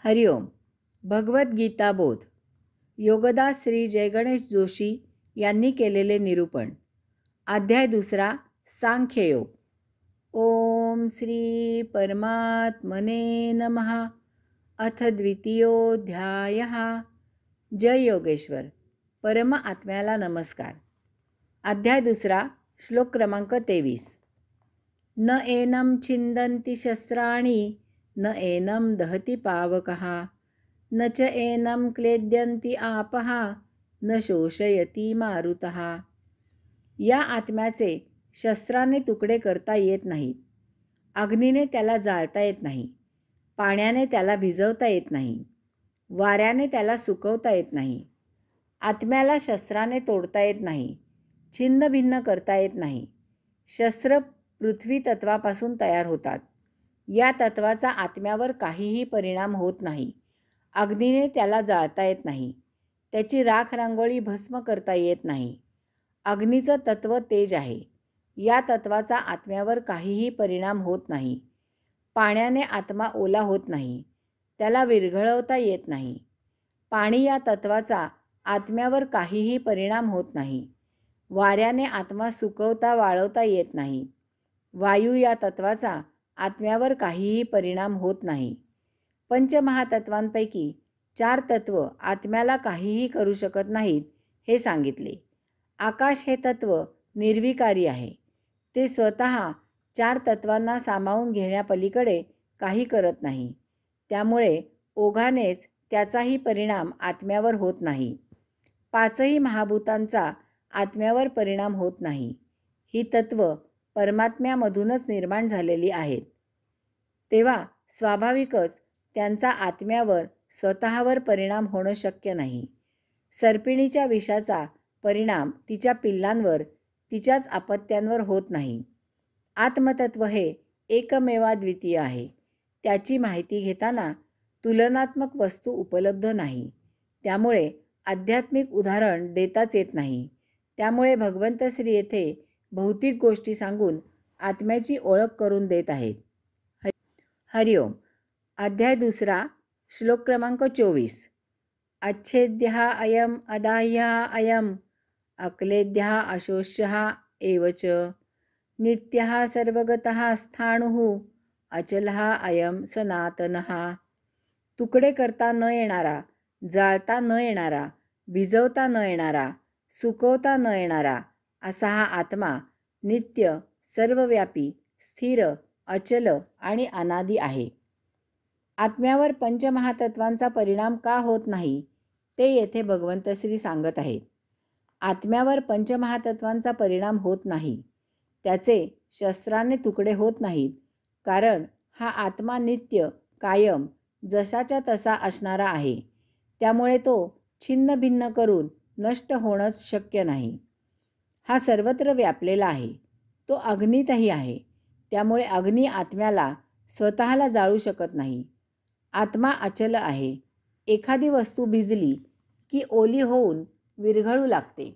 हरिओम. भगवद्गीता बोध. योगदास श्री जयगणेश जोशी यांनी केलेले निरूपण. अध्याय 2. सांख्ययोग. ओम श्री परमात्मने नमः. अथ द्वितीयोऽध्यायः. जय योगेश्वर. परम आत्म्याला नमस्कार. अध्याय 2. श्लोक क्रमांक 23. न एनं छिन्दन्ति शस्त्राणि न एनं दहति पावकः न च एनं क्लेद्यन्ति आपः न शोषयति मारुतः. या आत्म्याचे शस्त्राने तुकडे करता येत नाहीत, अग्नीने त्याला जाळता येत नाही, पाण्याने त्याला भिजवता येत नाही, वाऱ्याने त्याला सुकवता येत नाही. आत्म्याला शस्त्राने तोडता येत नाही, छिन्न भिन्न करता येत नाही. शस्त्र पृथ्वी तत्वापासून तयार होतात. या तत्वाचा आत्म्यावर काहीही परिणाम होत नाही. अग्नीने त्याला जाळता येत नाही, त्याची राख रांगोळी भस्म करता येत नाही. अग्नीचं तत्व तेज आहे. या तत्वाचा आत्म्यावर काहीही परिणाम होत नाही. पाण्याने आत्मा ओला होत नाही, त्याला विरघळवता येत नाही. पाणी या तत्वाचा आत्म्यावर काहीही परिणाम होत नाही. वाऱ्याने आत्मा सुकवता वाळवता येत नाही. वायू या तत्वाचा आत्म्यावर काहीही परिणाम होत नाही. पंचमहातत्वांपैकी 4 तत्व आत्म्याला काहीही करू शकत नाहीत हे सांगितले. आकाश हे तत्व निर्विकारी आहे. ते स्वतः 4 तत्वांना सामावून घेण्यापलीकडे काही करत नाही. त्यामुळे ओघानेच त्याचाही परिणाम आत्म्यावर होत नाही. 5ही महाभूतांचा आत्म्यावर परिणाम होत नाही. ही तत्व परमात्म्यामधूनच निर्माण झालेली आहेत. तेव्हा स्वाभाविकच त्यांचा आत्म्यावर स्वतःवर परिणाम होणं शक्य नाही. सर्पिणीच्या विषाचा परिणाम तिच्या पिल्लांवर, तिच्याच अपत्यांवर होत नाही. आत्मतत्व हे एकमेवाद्वितीय आहे. त्याची माहिती घेताना तुलनात्मक वस्तू उपलब्ध नाही. त्यामुळे आध्यात्मिक उदाहरण देताच येत नाही. त्यामुळे भगवंत श्री येथे भौतिक गोष्टी सांगून आत्म्याची ओळख करून देत आहेत. हरिओम. अध्याय 2. श्लोक क्रमांक 24. अच्छेद्यः अयम् अदाह्यः अयम् अक्लेद्यः अशोष्यः एवच नित्यः सर्वगतः स्थाणुः अचलः अयम् सनातनः. तुकडे करता न येणारा, जाळता न येणारा, भिजवता न येणारा, सुकवता न येणारा असा हा आत्मा नित्य, सर्वव्यापी, स्थिर, अचल आणि अनादी आहे. आत्म्यावर पंचमहातत्वांचा परिणाम का होत नाही ते येथे भगवंत श्री सांगत आहेत. आत्म्यावर पंचमहातत्वांचा परिणाम होत नाही. त्याचे शस्त्राने तुकडे होत नाहीत, कारण हा आत्मा नित्य, कायम, जशाच्या तसा असणारा आहे. त्यामुळे तो छिन्न भिन्न करून नष्ट होणंच शक्य नाही. हा सर्वत्र व्यापलेला आहे. तो अग्नीतही आहे. त्यामुळे अग्नी आत्म्याला स्वतःला जाळू शकत नाही. आत्मा अचल आहे. एखादी वस्तू भिजली की ओली होऊन विरघळू लागते,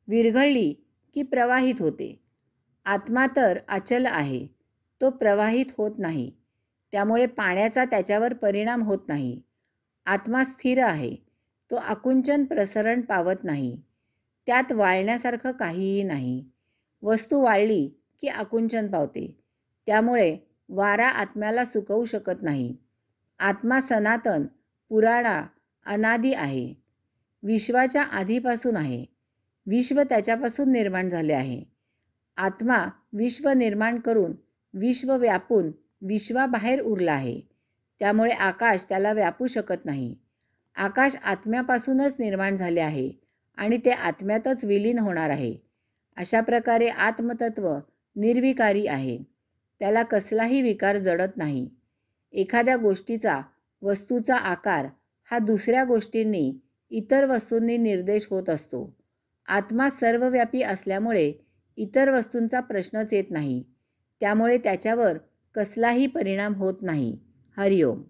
विरघळली की प्रवाहित होते. आत्मा तर अचल आहे. तो प्रवाहित होत नाही. त्यामुळे पाण्याचा त्याच्यावर परिणाम होत नाही. आत्मा स्थिर आहे. तो आकुंचन प्रसरण पावत नाही. त्यात वाळण्यासारखं काहीही नाही. वस्तू वाळली की आकुंचन पावते. त्यामुळे वारा आत्म्याला सुकवू शकत नाही. आत्मा सनातन, पुराणा, अनादी आहे. विश्वाच्या आधीपासून आहे. विश्व त्याच्यापासून निर्माण झाले आहे. आत्मा विश्व निर्माण करून, विश्व व्यापून विश्वाबाहेर उरला आहे. त्यामुळे आकाश त्याला व्यापू शकत नाही. आकाश आत्म्यापासूनच निर्माण झाले आहे आणि ते आत्म्यातच विलीन होणार आहे. अशा प्रकारे आत्मतत्व निर्विकारी आहे. त्याला कसलाही विकार जडत नाही. एखाद्या गोष्टीचा, वस्तूचा आकार हा दुसऱ्या गोष्टींनी, इतर वस्तूंनी निर्देश होत असतो. आत्मा सर्वव्यापी असल्यामुळे इतर वस्तूंचा प्रश्नच येत नाही. त्यामुळे त्याच्यावर कसलाही परिणाम होत नाही. हरिओम.